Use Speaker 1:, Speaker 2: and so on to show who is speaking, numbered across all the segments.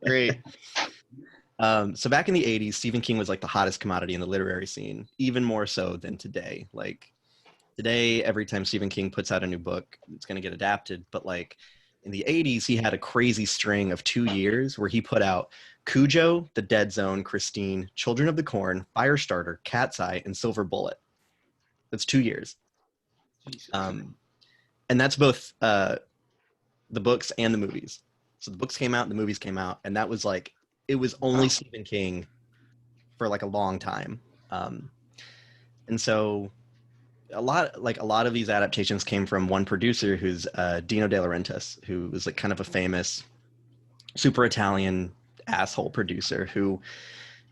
Speaker 1: Great. So back in the 80s, Stephen King was like the hottest commodity in the literary scene, even more so than today. Like today, every time Stephen King puts out a new book, it's going to get adapted. But like in the 80s, he had a crazy string of 2 years where he put out Cujo, The Dead Zone, Christine, Children of the Corn, Firestarter, Cat's Eye, and Silver Bullet. That's 2 years. And that's both the books and the movies. So the books came out, the movies came out, and that was like, it was only Stephen King for like a long time. And so a lot of these adaptations came from one producer who's Dino De Laurentiis, who was like kind of a famous super Italian asshole producer who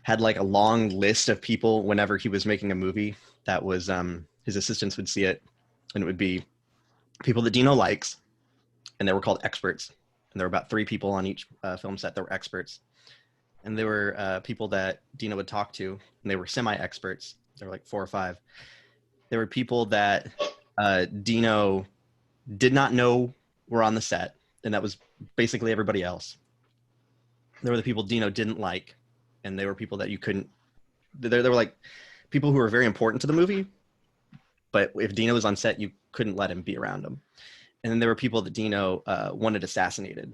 Speaker 1: had like a long list of people whenever he was making a movie that was his assistants would see it, and it would be people that Dino likes, and they were called experts. And there were about 3 people on each film set that were experts. And there were people that Dino would talk to, and they were semi-experts. There were like 4 or 5. There were people that Dino did not know were on the set, and that was basically everybody else. There were the people Dino didn't like, and they were people that you couldn't. There were like people who were very important to the movie, but if Dino was on set, you couldn't let him be around him. And then there were people that Dino wanted assassinated.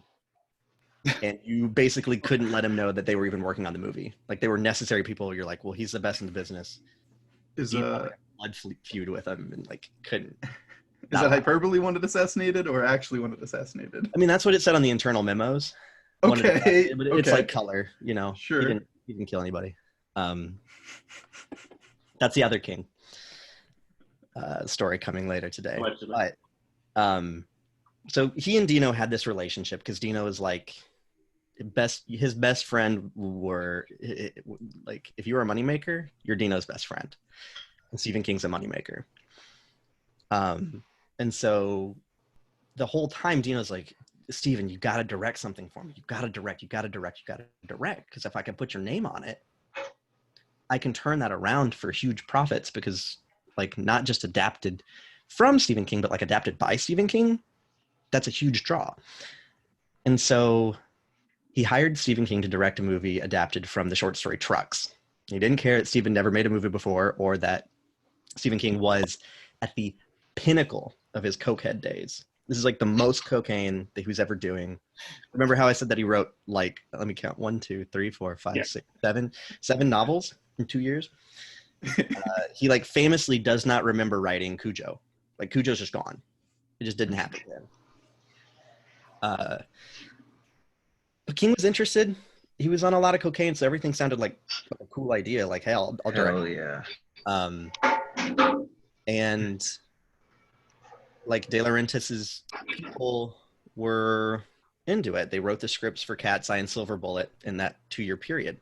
Speaker 1: And you basically couldn't let him know that they were even working on the movie. Like they were necessary people. You're like, well, he's the best in the business. Dino had a blood feud with him and like couldn't.
Speaker 2: Is that hyperbole wanted assassinated or actually wanted assassinated?
Speaker 1: I mean, that's what it said on the internal memos.
Speaker 2: Okay.
Speaker 1: But it's like color, you know.
Speaker 2: Sure.
Speaker 1: He didn't kill anybody. That's the other King story coming later today. But so he and Dino had this relationship because Dino was like his best friend were like, if you were a moneymaker, you're Dino's best friend, and Stephen King's a moneymaker. And so the whole time Dino's like, Stephen, you got to direct something for me. You got to direct. Because if I can put your name on it, I can turn that around for huge profits, because like not just adapted from Stephen King, but like adapted by Stephen King, that's a huge draw. And so he hired Stephen King to direct a movie adapted from the short story Trucks. He didn't care that Stephen never made a movie before, or that Stephen King was at the pinnacle of his cokehead days. This is like the most cocaine that he was ever doing. Remember how I said that he wrote like, let me count, 1, 2, 3, 4, 5, 6, 7 novels in 2 years? He like famously does not remember writing Cujo. Like Cujo's just gone. It just didn't happen then. But King was interested. He was on a lot of cocaine, so everything sounded like a cool idea. Like, hey, I'll direct.
Speaker 3: Hell yeah.
Speaker 1: And like De Laurentiis's people were into it. They wrote the scripts for Cat's Eye and Silver Bullet in that 2-year period.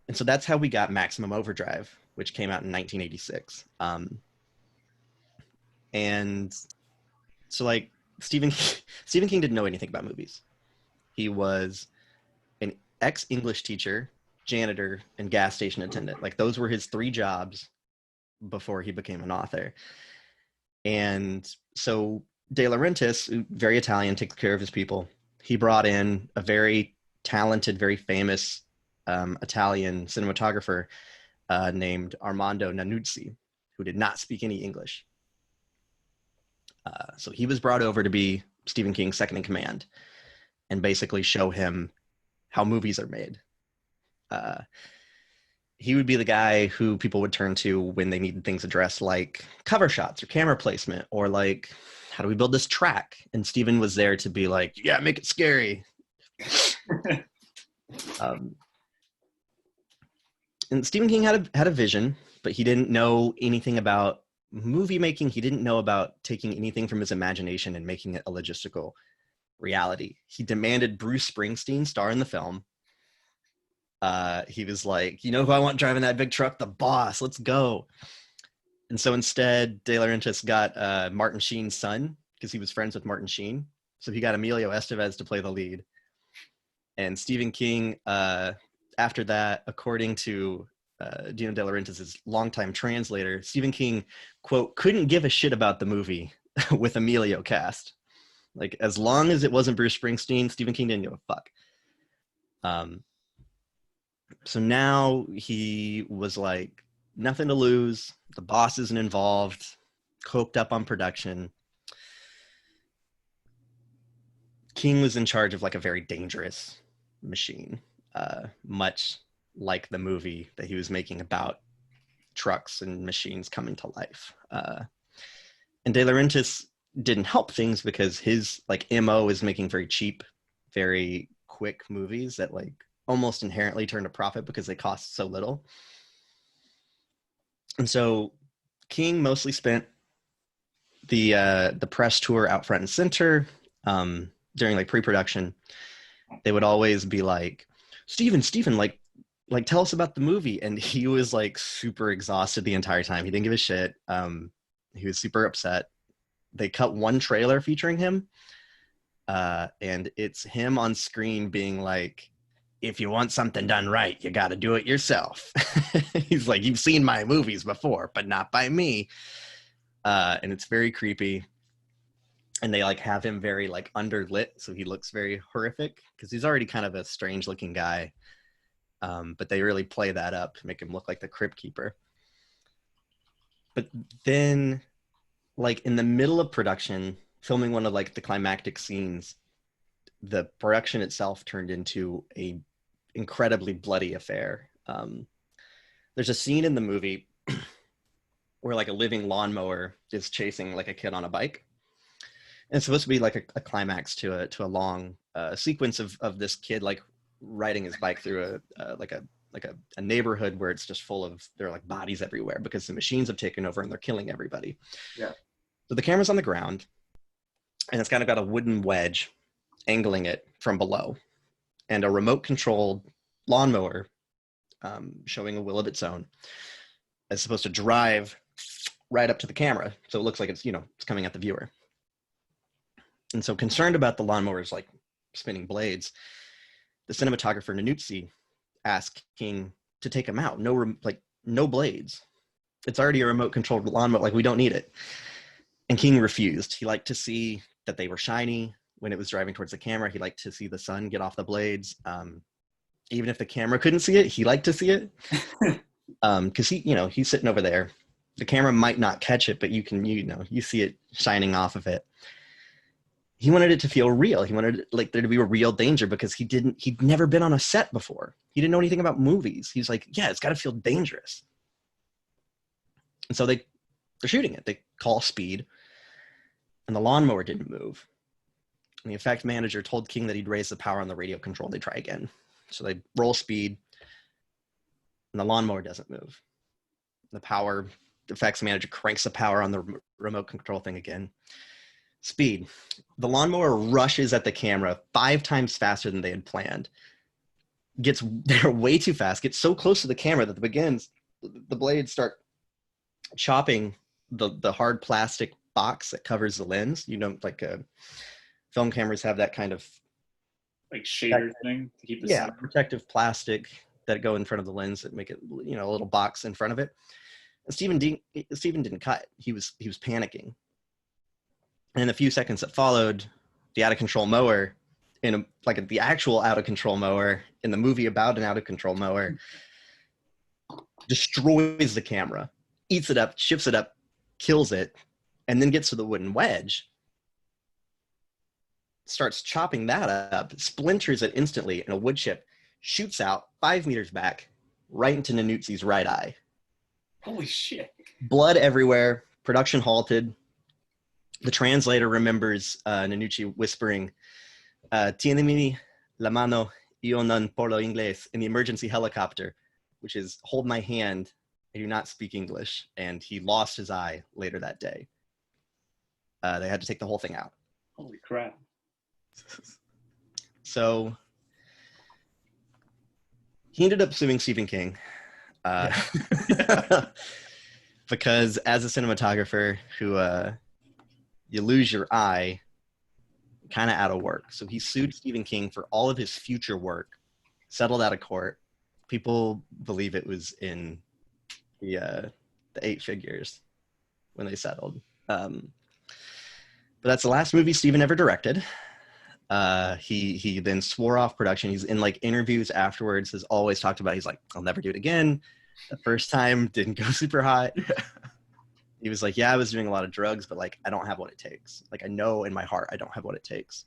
Speaker 1: And so that's how we got Maximum Overdrive, which came out in 1986. And so like Stephen King didn't know anything about movies. He was an ex-English teacher, janitor, and gas station attendant. Like those were his 3 jobs before he became an author. And so De Laurentiis, very Italian, takes care of his people. He brought in a very talented, very famous Italian cinematographer named Armando Nanuzzi, who did not speak any English. So he was brought over to be Stephen King's second in command and basically show him how movies are made. He would be the guy who people would turn to when they needed things addressed, like cover shots or camera placement, or like, how do we build this track? And Stephen was there to be like, yeah, make it scary. And Stephen King had a vision, but he didn't know anything about movie making. He didn't know about taking anything from his imagination and making it a logistical reality. He demanded Bruce Springsteen star in the film. He was like, you know who I want driving that big truck? The Boss. Let's go. And so instead, De Laurentiis got Martin Sheen's son, because he was friends with Martin Sheen. So he got Emilio Estevez to play the lead. And Stephen King, after that, according to Dino De Laurentiis' longtime translator, Stephen King, quote, couldn't give a shit about the movie with Emilio cast. Like, as long as it wasn't Bruce Springsteen, Stephen King didn't give a fuck. So now he was like, nothing to lose. The boss isn't involved, coked up on production. King was in charge of like a very dangerous machine, much like the movie that he was making about trucks and machines coming to life. And De Laurentiis didn't help things because his like MO is making very cheap, very quick movies that like almost inherently turn a profit because they cost so little. And so King mostly spent the press tour out front and center. During like pre-production, they would always be like, Steven, like tell us about the movie. And he was like super exhausted the entire time. He didn't give a shit. He was super upset. They cut one trailer featuring him, and it's him on screen being like, if you want something done right, you got to do it yourself. He's like, you've seen my movies before, but not by me. And it's very creepy. And they like have him very like underlit, so he looks very horrific because he's already kind of a strange looking guy. But they really play that up, make him look like the Crypt Keeper. But then, like in the middle of production, filming one of like the climactic scenes, the production itself turned into a incredibly bloody affair. There's a scene in the movie where like a living lawnmower is chasing like a kid on a bike. And it's supposed to be like a climax to a long sequence of this kid like riding his bike through a neighborhood where it's just full of, there are like bodies everywhere because the machines have taken over and they're killing everybody.
Speaker 2: Yeah.
Speaker 1: So the camera's on the ground and it's kind of got a wooden wedge angling it from below, and a remote controlled lawnmower showing a will of its own is supposed to drive right up to the camera. So it looks like it's, it's coming at the viewer. And so concerned about the lawnmowers like spinning blades, the cinematographer Nanuzzi asked King to take him out. No blades. It's already a remote controlled lawnmower. Like, we don't need it. And King refused. He liked to see that they were shiny when it was driving towards the camera. He liked to see the sun get off the blades. Even if the camera couldn't see it, he liked to see it. Because he's sitting over there. The camera might not catch it, but you see it shining off of it. He wanted it to feel real. He wanted like there to be a real danger because he'd never been on a set before. He didn't know anything about movies. He's like, yeah, it's got to feel dangerous. And so they're shooting it. They call speed, and the lawnmower didn't move. And the effect manager told King that he'd raise the power on the radio control. They try again. So they roll speed, and the lawnmower doesn't move. The effects manager cranks the power on the remote control thing again. Speed. The lawnmower rushes at the camera 5 times faster than they had planned. Gets there way too fast. Gets so close to the camera that the blades start chopping the hard plastic box that covers the lens. Like film cameras have that kind of
Speaker 3: like shader thing to keep the
Speaker 1: protective plastic that go in front of the lens that make it a little box in front of it. And Steven didn't cut. He was panicking. And in the few seconds that followed, the out-of-control mower, the actual out-of-control mower in the movie about an out-of-control mower, destroys the camera, eats it up, shifts it up, kills it, and then gets to the wooden wedge, starts chopping that up, splinters it instantly, and a wood chip shoots out 5 meters back, right into Nanuzzi's right eye.
Speaker 3: Holy shit.
Speaker 1: Blood everywhere, production halted. The translator remembers Nanuzzi whispering, "Tienimi la mano, io non parlo inglés," in the emergency helicopter, which is, "Hold my hand, I do not speak English." And he lost his eye later that day. They had to take the whole thing out.
Speaker 3: Holy crap.
Speaker 1: So he ended up suing Stephen King. Because as a cinematographer who you lose your eye, kind of out of work. So he sued Stephen King for all of his future work, settled out of court. People believe it was in the 8 figures when they settled. But But that's the last movie Steven ever directed. He then swore off production. He's in like interviews afterwards, has always talked about, he's like, I'll never do it again. The first time didn't go super hot. He was like, yeah, I was doing a lot of drugs, but like, I don't have what it takes. Like, I know in my heart, I don't have what it takes.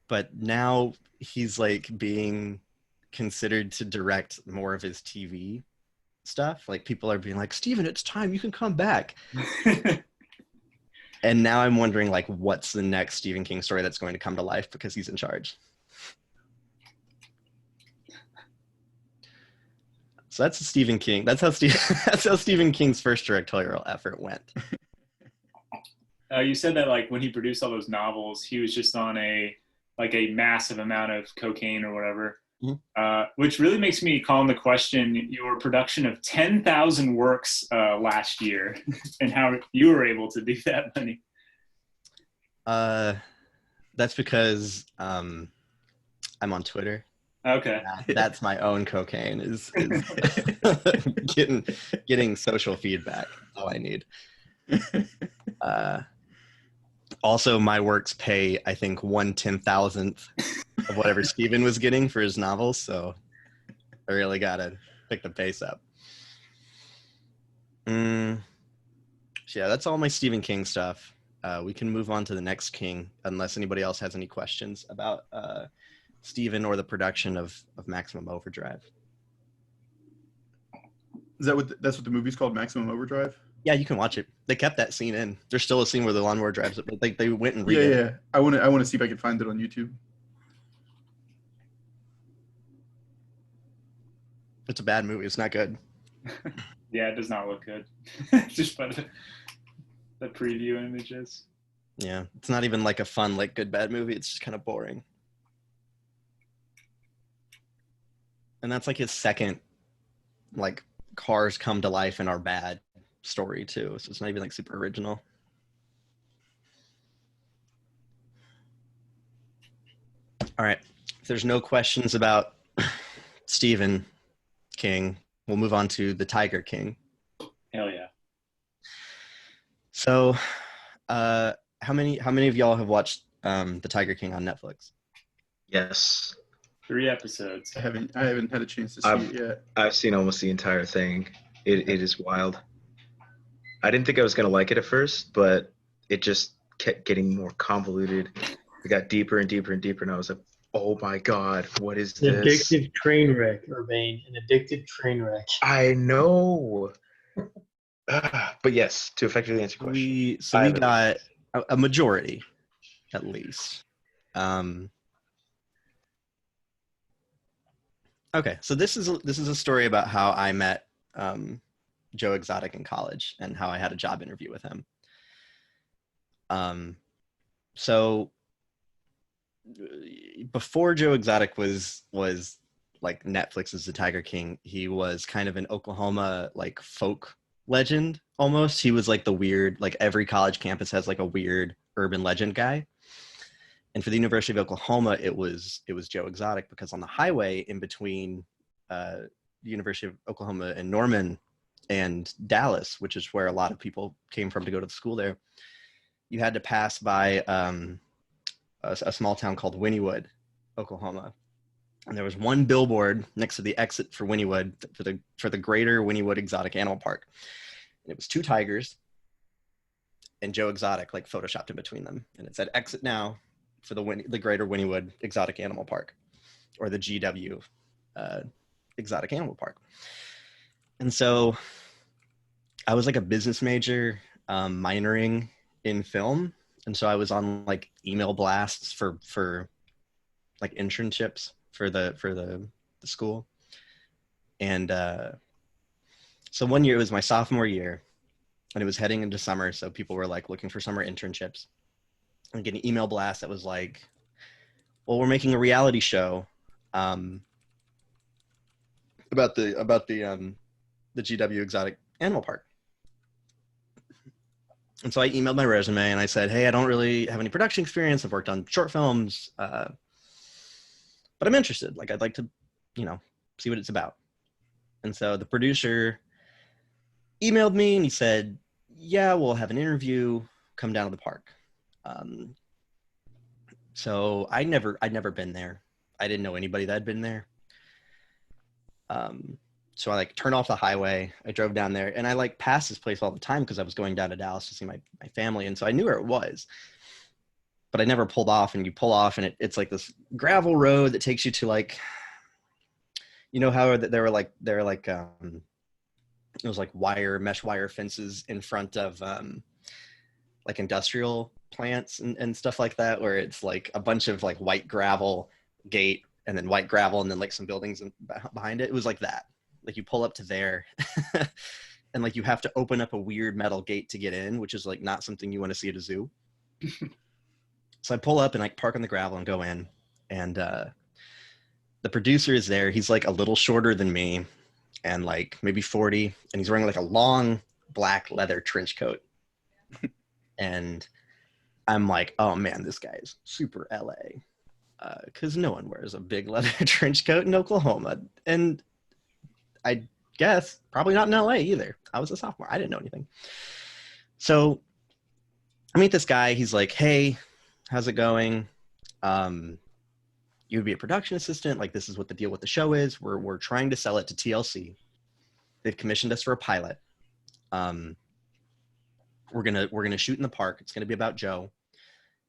Speaker 1: But now he's like being considered to direct more of his TV stuff. Like, people are being like, Steven, it's time, you can come back. And now I'm wondering, like, what's the next Stephen King story that's going to come to life because he's in charge. So that's Stephen King. That's how Stephen King's first directorial effort went.
Speaker 3: You said that like when he produced all those novels, he was just on a massive amount of cocaine or whatever, which really makes me call into question your production of 10,000 works last year and how you were able to do that many.
Speaker 1: That's because I'm on Twitter.
Speaker 3: Okay.
Speaker 1: That's my own cocaine is getting social feedback. That's all I need. Also, my works pay, I think, 1/10,000th of whatever Steven was getting for his novels, so I really gotta pick the pace up. So yeah, that's all my Stephen King stuff. We can move on to the next King, unless anybody else has any questions about Steven or the production of Maximum Overdrive.
Speaker 2: Is that that's what the movie's called, Maximum Overdrive?
Speaker 1: Yeah, you can watch it. They kept that scene in. There's still a scene where the lawnmower drives it, but they went and redid it.
Speaker 2: Yeah. I want to see if I can find it on YouTube.
Speaker 1: It's a bad movie. It's not good.
Speaker 3: Yeah, it does not look good. Just by the preview images.
Speaker 1: Yeah, it's not even like a fun, like, good bad movie. It's just kind of boring. And that's like his second, like, cars come to life and are bad story too. So it's not even like super original. All right. If there's no questions about Stephen King, we'll move on to the Tiger King.
Speaker 3: Hell yeah.
Speaker 1: So, how many of y'all have watched the Tiger King on Netflix?
Speaker 4: Yes.
Speaker 3: 3 episodes.
Speaker 2: I haven't had a chance to see it yet.
Speaker 4: I've seen almost the entire thing. It is wild. I didn't think I was going to like it at first, but it just kept getting more convoluted. It got deeper and deeper and deeper, and I was like, oh my God, what is
Speaker 5: An
Speaker 4: this?
Speaker 5: addictive train wreck, Urbane. An addictive train wreck.
Speaker 4: I know. But yes, to effectively answer your question.
Speaker 1: We got a majority, at least. Okay, so this is a story about how I met Joe Exotic in college and how I had a job interview with him. So before Joe Exotic was like Netflix's The Tiger King, he was kind of an Oklahoma like folk legend almost. He was like the weird, like every college campus has like a weird urban legend guy. And for the University of Oklahoma, it was Joe Exotic, because on the highway in between the University of Oklahoma and Norman and Dallas, which is where a lot of people came from to go to the school there, you had to pass by a small town called Wynnewood, Oklahoma. And there was one billboard next to the exit for Wynnewood for the Greater Wynnewood Exotic Animal Park. And it was 2 tigers and Joe Exotic like photoshopped in between them. And it said exit now for the Greater Wynnewood Exotic Animal Park, or the GW Exotic Animal Park. And so I was like a business major, minoring in film. And so I was on like email blasts for like internships for the school. And so one year, it was my sophomore year, and it was heading into summer. So people were like looking for summer internships. And get an email blast that was like, well, we're making a reality show about the GW Exotic Animal Park. And so I emailed my resume and I said, hey, I don't really have any production experience. I've worked on short films, but I'm interested. Like, I'd like to, see what it's about. And so the producer emailed me and he said, yeah, we'll have an interview, come down to the park. So I'd never been there. I didn't know anybody that had been there. So I like turned off the highway. I drove down there, and I like passed this place all the time because I was going down to Dallas to see my family. And so I knew where it was, but I never pulled off. And you pull off, and it's like this gravel road that takes you to like, you know how there were like it was like mesh wire fences in front of like industrial plants and stuff like that, where it's like a bunch of like white gravel gate and then white gravel and then like some buildings behind it. It was like that. Like you pull up to there and like you have to open up a weird metal gate to get in, which is like not something you want to see at a zoo. So I pull up and like park on the gravel and go in, and the producer is there. He's like a little shorter than me and like maybe 40, and he's wearing like a long black leather trench coat. And I'm like, oh man, this guy's super LA, because no one wears a big leather trench coat in Oklahoma. And I guess probably not in LA either. I was a sophomore. I didn't know anything. So I meet this guy. He's like, hey, how's it going? You would be a production assistant. Like, this is what the deal with the show is. We're trying to sell it to TLC. They've commissioned us for a pilot. We're gonna shoot in the park. It's gonna be about Joe.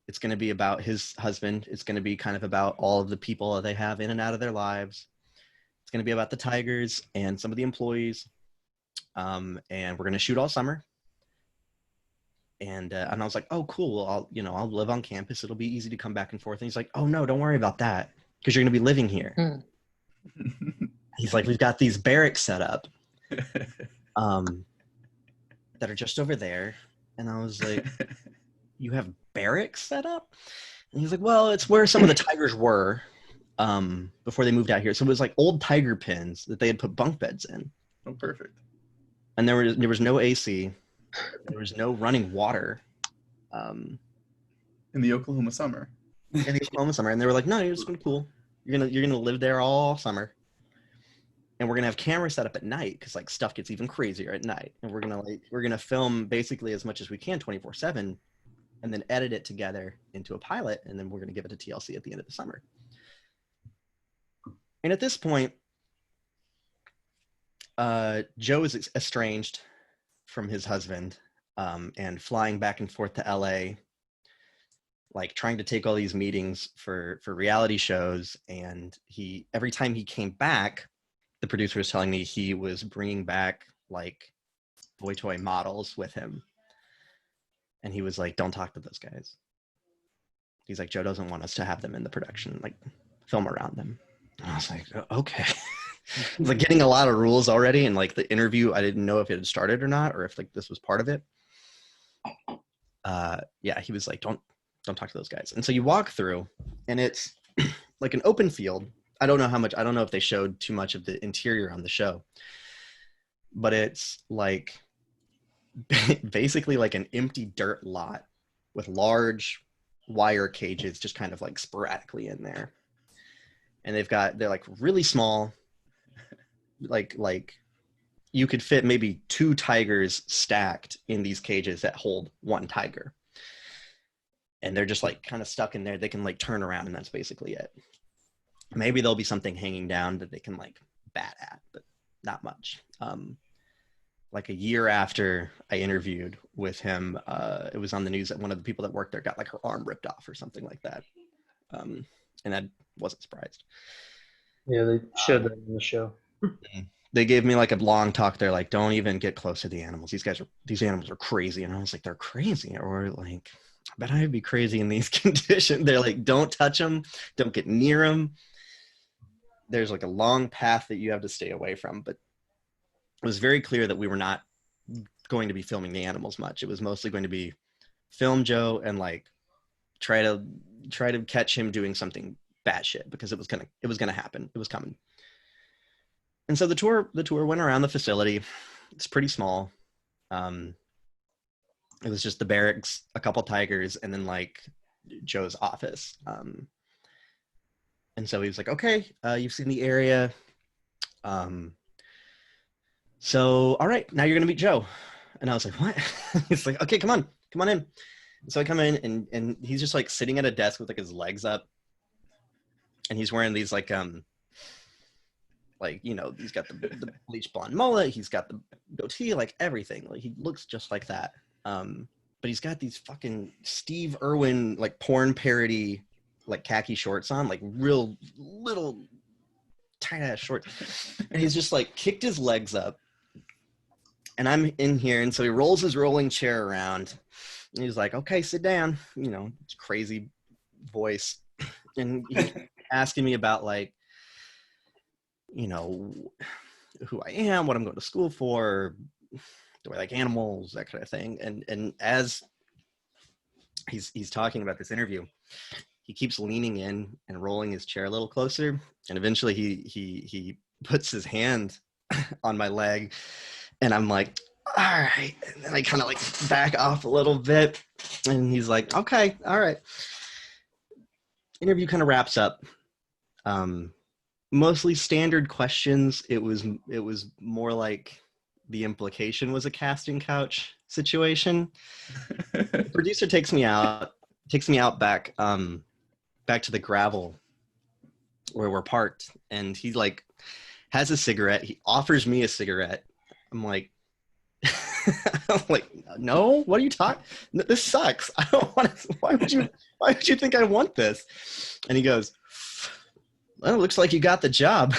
Speaker 1: It's gonna be about his husband. It's gonna be kind of about all of the people that they have in and out of their lives. It's gonna be about the Tigers and some of the employees. And we're gonna shoot all summer. And I was like, oh, cool. I'll live on campus. It'll be easy to come back and forth. And he's like, oh no, don't worry about that, because you're gonna be living here. He's like, we've got these barracks set up that are just over there. And I was like, you have barracks set up? And he's like, well, it's where some of the Tigers were before they moved out here. So it was like old Tiger pens that they had put bunk beds in.
Speaker 2: Oh, perfect.
Speaker 1: And there was no AC. There was no running water.
Speaker 2: In the Oklahoma summer.
Speaker 1: And they were like, no, you're just gonna be cool. You're gonna live there all summer. And we're gonna have cameras set up at night, because like stuff gets even crazier at night. And we're gonna film basically as much as we can 24/7, and then edit it together into a pilot, and then we're gonna give it to TLC at the end of the summer. And at this point, Joe is estranged from his husband, and flying back and forth to LA, like trying to take all these meetings for reality shows. And every time he came back, the producer was telling me he was bringing back like boy toy models with him. And he was like, don't talk to those guys. He's like, Joe doesn't want us to have them in the production, like film around them. And I was like, okay. I was like getting a lot of rules already. And like the interview, I didn't know if it had started or not, or if like this was part of it. Yeah, he was like, don't talk to those guys. And so you walk through, and it's like an open field. I don't know if they showed too much of the interior on the show, but it's like basically like an empty dirt lot with large wire cages just kind of like sporadically in there. And they're like really small, like you could fit maybe 2 tigers stacked in these cages that hold 1 tiger. And they're just like kind of stuck in there. They can like turn around, and that's basically it. Maybe there'll be something hanging down that they can like bat at, but not much. Like a year after I interviewed with him, it was on the news that one of the people that worked there got like her arm ripped off or something like that. And I wasn't surprised.
Speaker 5: Yeah, they showed that in the show.
Speaker 1: They gave me like a long talk. They're like, don't even get close to the animals. These animals are crazy. And I was like, they're crazy. Or like, I bet I'd be crazy in these conditions. They're like, don't touch them. Don't get near them. There's like a long path that you have to stay away from. But it was very clear that we were not going to be filming the animals much. It was mostly going to be film Joe and like try to catch him doing something bad shit, because it was gonna happen. It was coming. And so the tour went around the facility. It's pretty small. It was just the barracks, a couple tigers, and then like Joe's office. And so he was like, okay, you've seen the area. So, all right, now you're going to meet Joe. And I was like, what? He's like, okay, come on in. So I come in and he's just like sitting at a desk with like his legs up. And he's wearing these like, he's got the bleach blonde mullet. He's got the goatee, like everything. Like he looks just like that. But he's got these fucking Steve Irwin, like porn parody, like khaki shorts on, like real little tight ass shorts. And he's just like kicked his legs up. And I'm in here. And so he rolls his rolling chair around and he's like, okay, sit down, crazy voice. And he's asking me about like, who I am, what I'm going to school for, do I like animals, that kind of thing. And as he's talking about this interview, he keeps leaning in and rolling his chair a little closer. And eventually he puts his hand on my leg and I'm like, all right. And then I kind of like back off a little bit and he's like, okay, all right. Interview kind of wraps up. Mostly standard questions. It was more like the implication was a casting couch situation. The producer takes me out back to the gravel where we're parked, and he like has a cigarette. He offers me a cigarette. I'm like, no, what are you talking? This sucks. I don't want to. Why would you think I want this? And he goes, well, it looks like you got the job.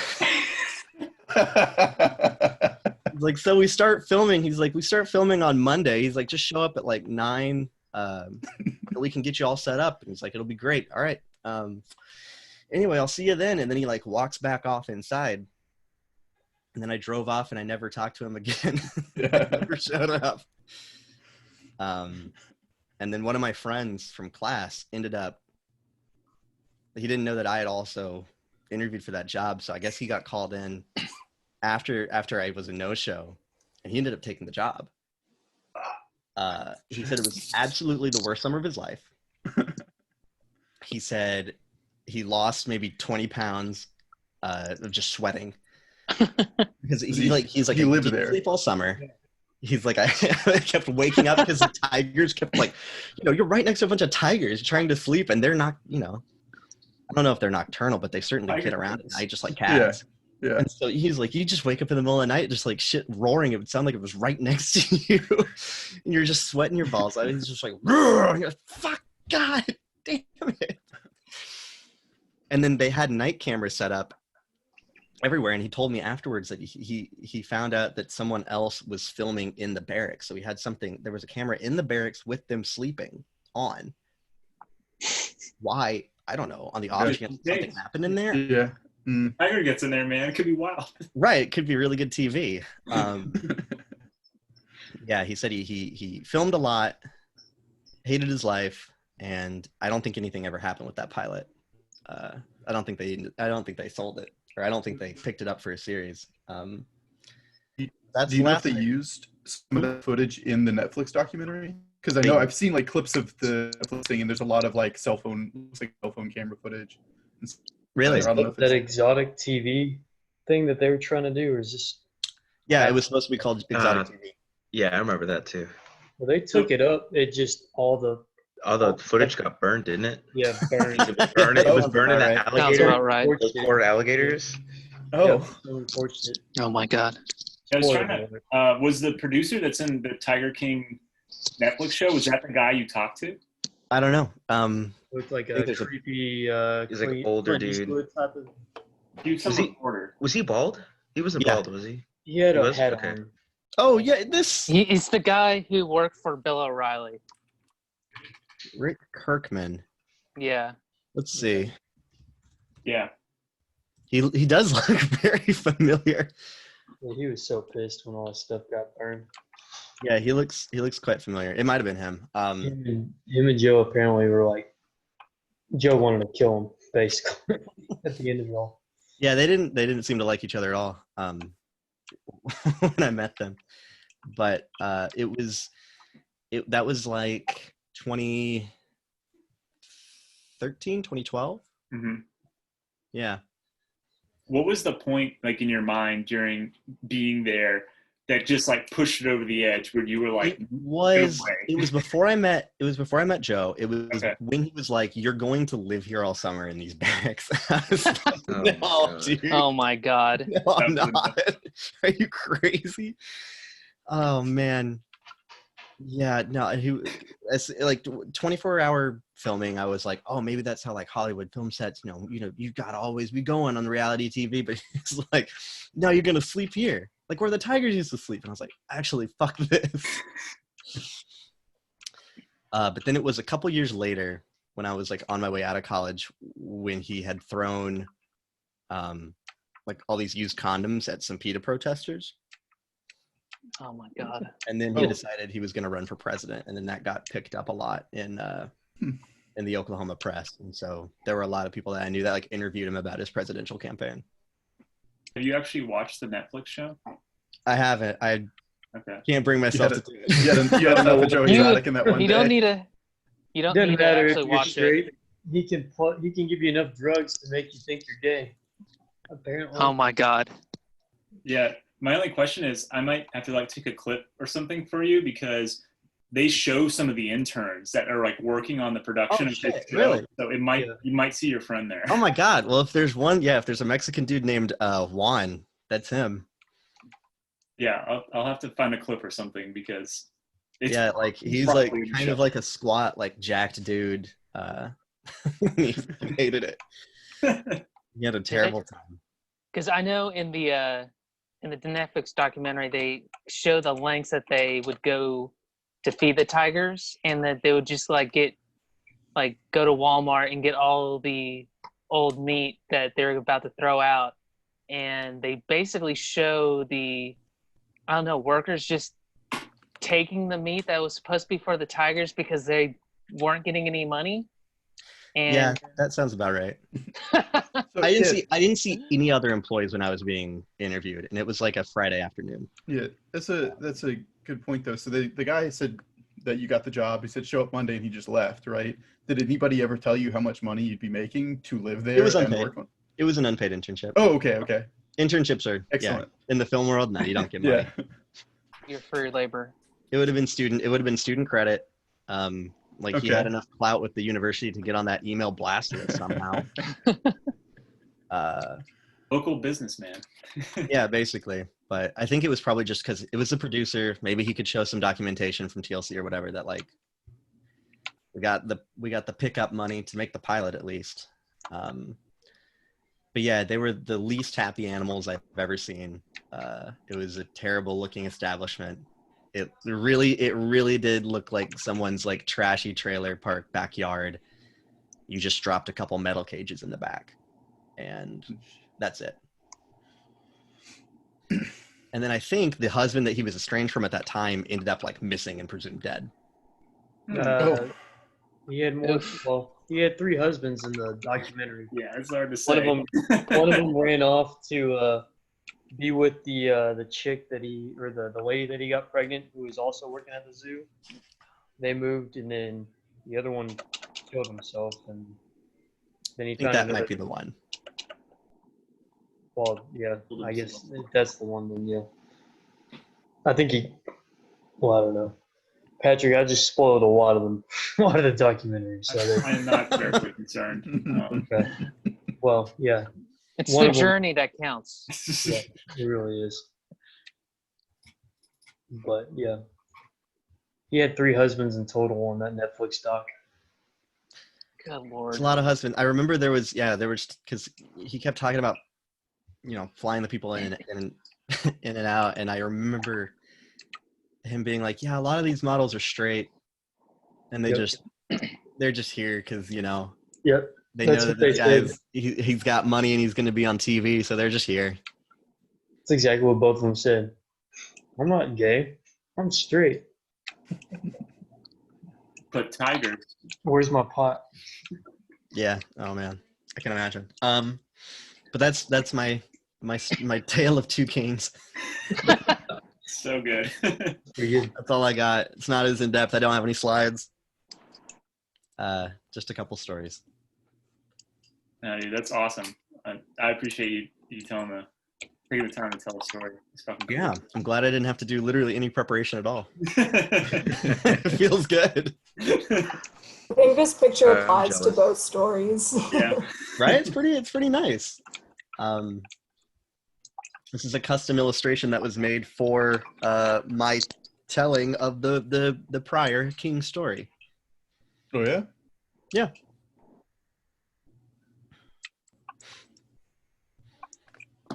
Speaker 1: Like, so we start filming. He's like, we start filming on Monday. He's like, just show up at like 9. We can get you all set up. And he's like, it'll be great. All right. Anyway, I'll see you then. And then he like walks back off inside. And then I drove off and I never talked to him again. I never showed up. And then one of my friends from class ended up, he didn't know that I had also interviewed for that job. So I guess he got called in after I was a no-show, and he ended up taking the job. He said it was absolutely the worst summer of his life. He said he lost maybe 20 pounds of just sweating. Because he's like,
Speaker 2: he lived there.
Speaker 1: Sleep all summer. He's like, I kept waking up because the tigers kept like, you're right next to a bunch of tigers trying to sleep, and they're not, I don't know if they're nocturnal, but they certainly get around at night just like cats.
Speaker 2: Yeah.
Speaker 1: And so he's like, you just wake up in the middle of the night, just like shit roaring. It would sound like it was right next to you. And you're just sweating your balls out. He's just like, and you're like, fuck, God damn it. And then they had night cameras set up everywhere. And he told me afterwards that he found out that someone else was filming in the barracks. So he had there was a camera in the barracks with them sleeping on. Why? I don't know. On the off chance something happened in there.
Speaker 2: Yeah.
Speaker 3: Tiger gets in there, man. It could be wild.
Speaker 1: Right. It could be really good TV. Yeah, he said he filmed a lot, hated his life, and I don't think anything ever happened with that pilot. I don't think they sold it, or I don't think they picked it up for a series.
Speaker 2: Do you know if they used some of that footage in the Netflix documentary? Because I know I've seen like clips of the Netflix thing, and there's a lot of like cell phone camera footage.
Speaker 1: Really?
Speaker 5: That exotic TV thing that they were trying to do, or is this?
Speaker 1: Yeah, it was supposed to be called Exotic TV.
Speaker 4: Yeah, I remember that too.
Speaker 5: Well, they took it up. It just all the
Speaker 4: footage got burned, didn't it?
Speaker 5: Yeah, burned.
Speaker 4: It was burning the
Speaker 6: Sounds
Speaker 4: alligator.
Speaker 6: about right.
Speaker 4: Those poor alligators.
Speaker 2: Oh,
Speaker 5: Yeah, so unfortunate.
Speaker 6: Oh my God.
Speaker 3: I was trying to. Was the producer that's in the Tiger King Netflix show? Was that the guy you talked to?
Speaker 1: I don't know.
Speaker 5: Looked like
Speaker 1: I
Speaker 5: a
Speaker 1: think there's
Speaker 5: creepy.
Speaker 4: He's like an older dude.
Speaker 5: Type of,
Speaker 3: Dude, some reporter.
Speaker 4: Was he bald? He wasn't bald, was he?
Speaker 5: he had
Speaker 4: He
Speaker 5: a
Speaker 4: was?
Speaker 5: head
Speaker 4: Okay.
Speaker 5: on.
Speaker 1: Oh yeah,
Speaker 6: He's the guy who worked for Bill O'Reilly.
Speaker 1: Rick Kirkman.
Speaker 6: Yeah.
Speaker 1: Let's see.
Speaker 3: Yeah.
Speaker 1: He does look very familiar.
Speaker 5: Yeah, he was so pissed when all his stuff got burned.
Speaker 1: Yeah, he looks quite familiar. It might have been him.
Speaker 5: Him and Joe apparently were like, Joe wanted to kill him basically at the end of it all.
Speaker 1: Yeah, they didn't seem to like each other at all when I met them. But that was like 2013, 2012.
Speaker 3: Mm-hmm.
Speaker 1: Yeah.
Speaker 3: What was the point, like in your mind, during being there, that just like pushed it over the edge where you were like,
Speaker 1: it was before I met Joe. It was
Speaker 3: Okay.
Speaker 1: when he was like, "You're going to live here all summer in these barracks." I was like, no, dude.
Speaker 6: Oh my God.
Speaker 1: No, I'm not. Are you crazy? Oh man. Yeah, no, it's like 24-hour filming. I was like, oh, maybe that's how like Hollywood film sets, you gotta always be going on the reality TV. But it's like, no, you're gonna sleep here, like where the tigers used to sleep. And I was like, actually, fuck this. But then it was a couple years later when I was like on my way out of college when he had thrown like all these used condoms at some PETA protesters.
Speaker 6: Oh my God.
Speaker 1: And then he decided he was going to run for president, and then that got picked up a lot in the Oklahoma press. And so there were a lot of people that I knew that like interviewed him about his presidential campaign.
Speaker 3: Have you actually watched the Netflix show?
Speaker 1: I haven't. I
Speaker 3: Okay.
Speaker 1: can't bring myself to do it.
Speaker 2: You had enough of Joe Exotic in that one
Speaker 6: You
Speaker 2: day.
Speaker 6: don't need to. You don't
Speaker 5: Doesn't
Speaker 6: need to
Speaker 5: matter if
Speaker 6: actually
Speaker 5: you're
Speaker 6: watch
Speaker 5: straight.
Speaker 6: it.
Speaker 5: He can give you enough drugs to make you think you're gay. Apparently.
Speaker 6: Oh my God.
Speaker 3: Yeah. My only question is, I might have to like take a clip or something for you because they show some of the interns that are like working on the production of this show.
Speaker 1: Really?
Speaker 3: So you might see your friend there.
Speaker 1: Oh my God. Well, if there's a Mexican dude named Juan, that's him.
Speaker 3: Yeah, I'll have to find a clip or something because it's
Speaker 1: like he's like kind of like a squat, like jacked dude. He hated it. He had a terrible time.
Speaker 6: Because I know in the Netflix documentary, they show the lengths that they would go to feed the tigers, and that they would just go to Walmart and get all the old meat that they're about to throw out. And they basically show workers just taking the meat that was supposed to be for the tigers because they weren't getting any money. And
Speaker 1: yeah, that sounds about right. I didn't see any other employees when I was being interviewed, and it was like a Friday afternoon.
Speaker 2: Yeah, that's a good point though. So the guy said that you got the job. He said show up Monday, and he just left. Right? Did anybody ever tell you how much money you'd be making to live there?
Speaker 1: It was unpaid.
Speaker 2: And work on?
Speaker 1: It was an unpaid internship.
Speaker 2: Oh, okay.
Speaker 1: Internships are excellent in the film world. No, you don't get money.
Speaker 2: Yeah.
Speaker 6: You're free labor.
Speaker 1: It would have been student credit. He had enough clout with the university to get on that email blast list somehow.
Speaker 3: Local businessman.
Speaker 1: Yeah, basically. But I think it was probably just because it was the producer. Maybe he could show some documentation from TLC or whatever that like we got the pickup money to make the pilot at least. But yeah, they were the least happy animals I've ever seen. It was a terrible looking establishment. It really did look like someone's like trashy trailer park backyard. You just dropped a couple metal cages in the back, and that's it. And then I think the husband that he was estranged from at that time ended up like missing and presumed dead.
Speaker 5: He had more. Well, he had 3 husbands in the documentary.
Speaker 3: Yeah, it's hard to say.
Speaker 5: One of them ran off to be with the chick the lady that he got pregnant, who was also working at the zoo. They moved, and then the other one killed himself, and then he
Speaker 1: I think
Speaker 5: found
Speaker 1: that might be the one.
Speaker 5: Well, yeah, I guess that's the one. Then yeah, I think he. Well, I don't know. Patrick, I just spoiled a lot of the documentaries. So
Speaker 3: I am not terribly concerned.
Speaker 5: Okay. Well, yeah.
Speaker 6: It's the journey that counts.
Speaker 5: Yeah, it really is. But yeah, he had 3 husbands in total on that Netflix doc.
Speaker 6: Good Lord.
Speaker 1: It's a lot of husbands. I remember there was because he kept talking about, flying the people in and out. And I remember him being like, yeah, a lot of these models are straight, and they're just here because,
Speaker 5: Yep.
Speaker 1: They know that this guy's he's got money and he's going to be on TV, so they're just here.
Speaker 5: That's exactly what both of them said. I'm not gay. I'm straight.
Speaker 3: But tigers.
Speaker 5: Where's my pot?
Speaker 1: Yeah. Oh man, I can imagine. But that's my tale of 2 kings.
Speaker 3: So good.
Speaker 1: That's all I got. It's not as in depth. I don't have any slides. Just a couple stories.
Speaker 3: No, dude, that's awesome. I appreciate you telling taking the time to tell a story. It's fucking cool.
Speaker 1: Yeah, I'm glad I didn't have to do literally any preparation at all. It feels good.
Speaker 7: I think this picture
Speaker 4: I'm
Speaker 7: applies to
Speaker 4: jealous.
Speaker 7: both stories.
Speaker 3: Yeah.
Speaker 1: Right? It's pretty nice. This is a custom illustration that was made for my telling of the prior king story.
Speaker 2: Oh yeah.
Speaker 1: Yeah.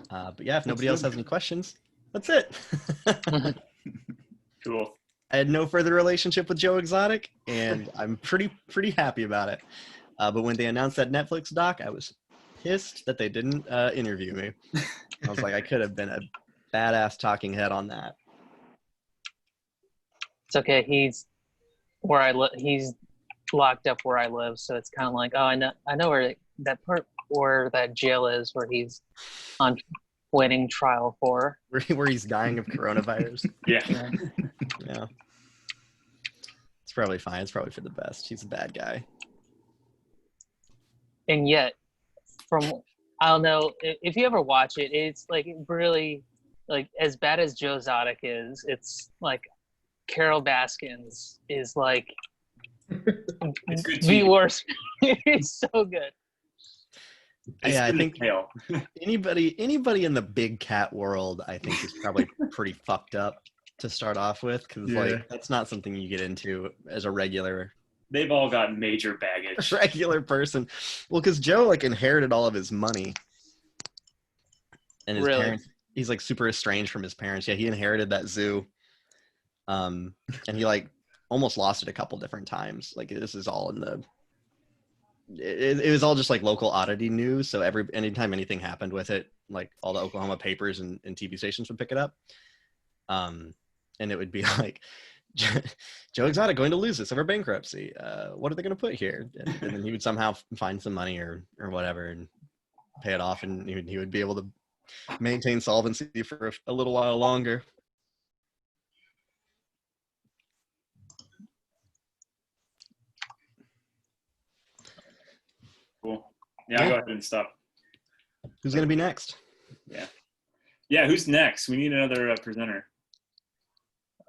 Speaker 1: But yeah, if nobody else has any questions, that's it.
Speaker 3: Cool.
Speaker 1: I had no further relationship with Joe Exotic, and I'm pretty happy about it. But when they announced that Netflix doc, I was pissed that they didn't interview me. I was like, I could have been a badass talking head on that.
Speaker 6: It's okay. He's where I live. He's locked up where I live, so it's kind of like, oh, I know where that part where that jail is, where he's on waiting trial for.
Speaker 1: Where he's dying of coronavirus.
Speaker 3: Yeah.
Speaker 1: Yeah. It's probably fine. It's probably for the best. He's a bad guy.
Speaker 6: And yet, I don't know if you ever watch it, it's like really like as bad as Joe Exotic is. It's like Carol Baskins is like
Speaker 3: It's good
Speaker 6: the
Speaker 3: TV.
Speaker 6: worst. It's so good.
Speaker 1: Yeah, I think
Speaker 3: Tail.
Speaker 1: anybody in the big cat world, I think, is probably pretty fucked up to start off with, because like that's not something you get into as a regular
Speaker 3: They've all got major baggage.
Speaker 1: person. Well, because Joe like inherited all of his money, and his
Speaker 6: Really?
Speaker 1: parents. He's like super estranged from his parents. Yeah, he inherited that zoo, and he like almost lost it a couple different times. Like this is all in the. It was all just like local oddity news. So anytime anything happened with it, like all the Oklahoma papers and TV stations would pick it up. And it would be like, Joe Exotic going to lose this over bankruptcy. What are they going to put here? And then he would somehow find some money or whatever and pay it off, and he would be able to maintain solvency for a little while longer.
Speaker 3: Cool. Yeah, I'll go ahead and stop.
Speaker 1: Who's going to be next?
Speaker 3: Yeah, who's next? We need another presenter.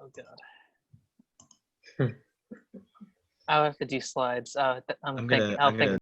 Speaker 6: Oh god. I'll have to do slides. I'm
Speaker 4: I'm
Speaker 6: thinking.
Speaker 4: gonna-
Speaker 6: I'll
Speaker 4: I'm
Speaker 6: think
Speaker 4: gonna